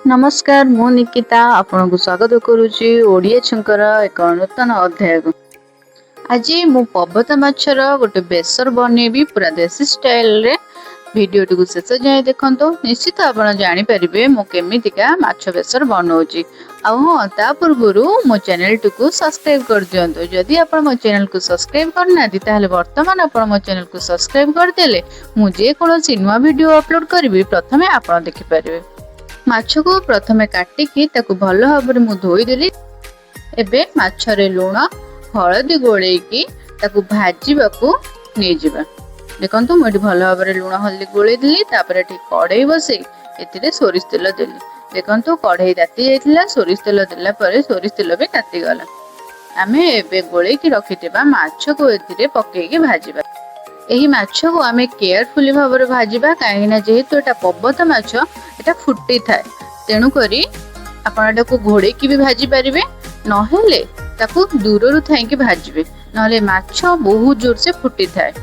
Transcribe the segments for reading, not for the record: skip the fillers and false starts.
नमस्कार मु निकिता आपण को स्वागत करुच्ची ओडिया छंकर एक नूतन अध्याय को। आज मु पबत माछर गोटे बेसर बनैबी पूरा देसी स्टाइल रे। वीडियो टी शेष जाए देखो निश्चित आप जापर मु केमितिका माछ बेसर बनाऊँगी। हाँ ता पूर्व मो चैनल टी को सब्सक्राइब कर दिंतु। जदि आप मो चैनल को सब्सक्राइब करना ताहले वर्तमान आप मो चैनल को सब्सक्राइब करदेले मु जेकोसी नुआ वीडियो अपलोड करी प्रथमे आप देखिपारे। माछ को प्रथमे काटिकी ताकू भल भाव में धोईदेली। एबे माछरे लुण हलदी गोलेकी ताकू भाजीबाकू नहीं जिबा। देखंतु मुझे भल भाव में लुण हल्दी गोले देली। तापर एठी कढ़ई बसई एथिरे सोरिष तेल देली। देखंतु कढ़ई ताती जाइतिला। सोरिष तेल देला परे सोरिष तेल भी ताती गला। आमे एबे गोलेकी रखिथिबा माछ को एथिरे पकेकी भाजीबा। एही माछ को आमे केयरफुली भाव में भाजीबा काहेना जेहेतु एटा पबत माछ एटा फुटी थाए तेणु करी आपण एटाकू घोड़ेकी भी भाजी पारिबे नहेले ताकू दूररु थाइकी भाजीबे नहेले माछ बहुत जोर से फुटी थाए।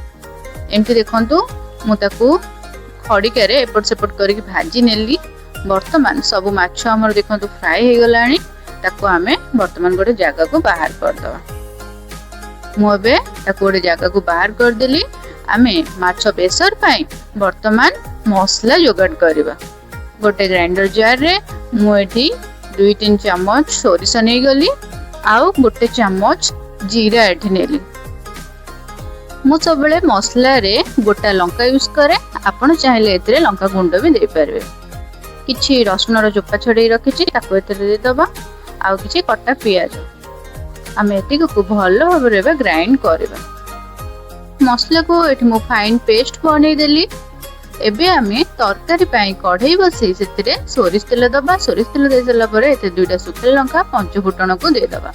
एमती देखंतु मु ताकू खड़िकारे एपट सेपट करके भाजी नेली। वर्तमान सब माछ हमर देखंतु फ्राई हे गलानी। ताकू आमे वर्तमान गोटे जगह को बाहर कर दवा। मु एबे ताकू गोटे जगह को बाहर कर देली। आमे माछ बेसर पाई वर्तमान मसला जोगाड़ करबा। गोटे ग्राइंडर जार रे मु एठी 2-3 चम्मच सोरिष नै गली आउ गोटे चम्मच जीरा एठी नेली। मु सबले मसला रे गोटा लंका यूज करे। आपण चाहिले एतरे लंका गुंड भी दे परबे। किछि रसुन रो चोपा छडेई रखिछि ताको एतरे दे दबा आउ किछि कट्टा पियाज आमे एतिक को भलो भाबरे ग्राइंड करबा। मसला को एठी मु फाइन पेस्ट बनै देली। एबे आमे तरकारी पाई कढ़ई बसई सेतिरे सोरिष तेल दबा। सोरिष तेल दे देला परे एते दुईटा सुखल लंका पंच फुटण को दे दबा।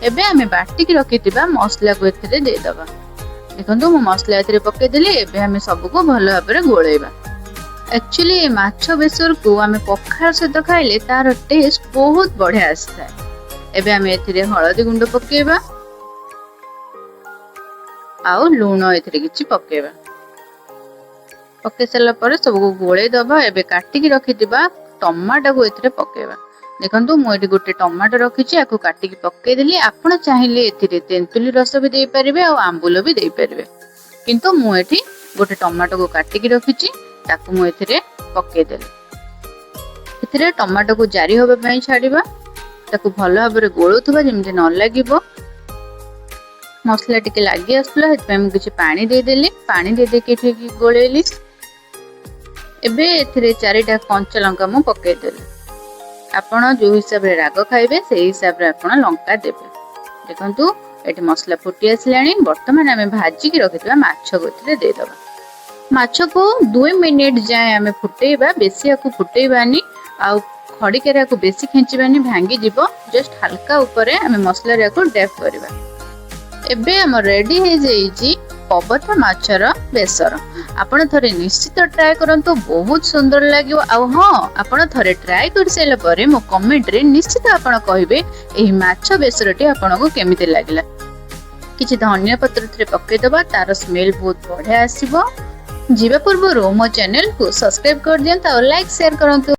एबे आमे बाटी की रखितिबा मसला को एथिरे दे दबा। देखंतु मु मसला एथिरे पके देली। एबे आमे सब को भलो भाबरे गोळेबा। एक्चुअली ए माछ बेसर को आमे पखाळ सहित खाइले तार टेस्ट बहुत बढ़िया आस्था। एबे आमे एथिरे हळदी गुंड पकेबा आउ लूण एथिरे किछि पकेबा। पके सारा पर सब को गोले दबा। एबे काटिकी रखिथिबा टमाटो को एथिरे पकेबा। देखंतु मु एठी गोटे टमाटो रखिछि आकु काटिकी पके देली। आपण चाहिले एथिरे तेंतुली रस भी देई परिबे आ आंबुल भी देई परिबे किंतु मु एठी गोटे टमाटो को काटिकी रखिछि ताकु मु एथिरे पके देली। एथिरे टमाटो को जारी होबे पई छाडीबा। ताकु भलो भाबरे गोळुथबा जेमति न लागिबो। मसला टिके लागी आसला हेतपे मु किछि पानी दे देली। पानी दे दे के ठीक गोळेली। एबे एथिरे 4टा कंचा लंका मु पके देली। आपण जो हिसाब रे राग खाइबे सेही हिसाब रे आपण लंका देबे। देखंतु एठी मसला फुटी आसलानी। वर्तमान आमे भाजी की रखितबा माछ को एथिरे दे दबा। माछ को 2 मिनिट जाय आमे फुटेइबा। बेसी आकु फुटेइबानी आ खड़िकारे आकु बेसी खेंचिबानी भांगी जिवो। जस्ट हल्का ऊपर आमे मसला रे आकु डैप करबा। एबे हम रेडी हे जाईची पबत माछर बेसर। आपण थरे निश्चित ट्राई करंतु बहुत सुंदर लागियो। आ हां आपण थरे ट्राई कर सेला परे मो कमेंट रे निश्चित आपण कहिबे एही माछ बेसरटी आपण को केमिते लागिला। किछि धनिया पत्र थरे पके दबा तार स्मेल बहुत बढ़िया आसीबो। जीवा पूर्व मो चैनल को सब्सक्राइब कर दियंता और लाइक शेयर करंतु।